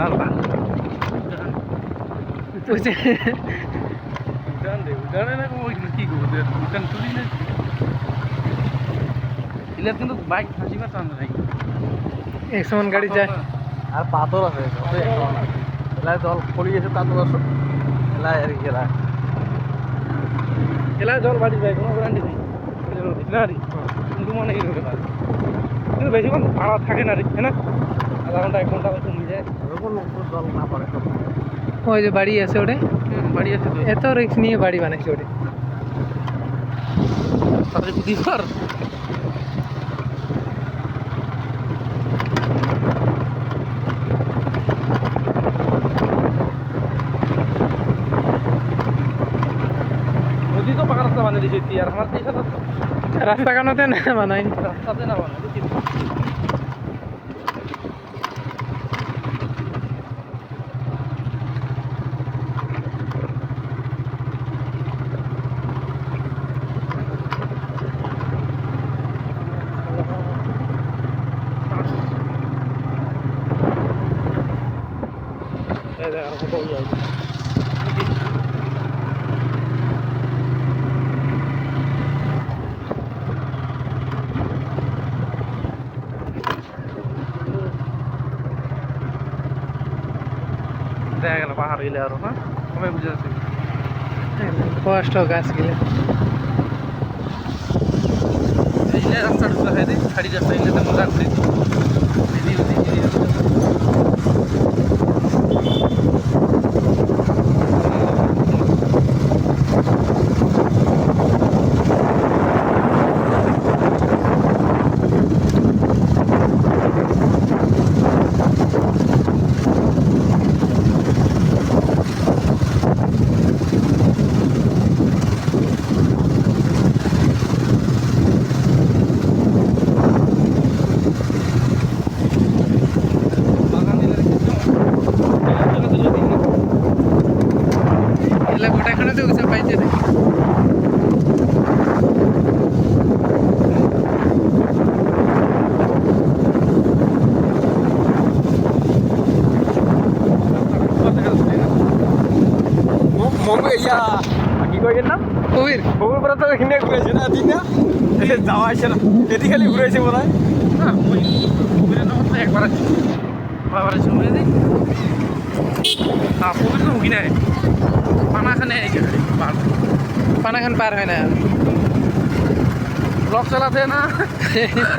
আল্লাহ বুঝছে কিন্তু বাইক হাসিবার টান নাই 100 মান গাড়ি যায় আর পাথর আছে এলাকায় জল পড়ে গেছে পাথর আছে এলাকায় আর কি এলাকায় জল বাড়ি যায় কোনো গ্যারান্টি নেই না রে কিন্তু মনে হয় কিন্তু বেশিক্ষণ ভাড়া থাকে না রে না আধা ঘন্টা 1 ঘন্টা কমে যায় জল না পড়ে ওই যে বাড়ি আছে ওটা বাড়ি আছে তো এত রিস্ক নিয়ে বাড়ি বানাইছে ওটা তাহলে বুদ্ধি কর নদী তো পাকা রাস্তা বানিয়ে দিয়েছে আর আমার দেশে তো রাস্তা কানোতে না বানাই রাস্তাতে না বানাই দেখা গেল পাহাড় গেলে আরো হ্যাঁ কমে বুঝে যাচ্ছে কষ্ট গাছ গেলে রাস্তা ঢুকা হয় খাড়ি রাস্তা এলে তো মজা করে কি কয় নাম কবির কবির পরে তো এখানে ঘুরেছে না দিন না যাওয়া আসে না এদিকে খালি ঘুরেছে বোধ হয় হ্যাঁ ওই কবিরের নাম তো একবার আছে বাবার আছে ঘুরে দিই হ্যাঁ কবির তো হুকি নাই পানাখানে পানাখান পার হয় না ব্লক চালাতে না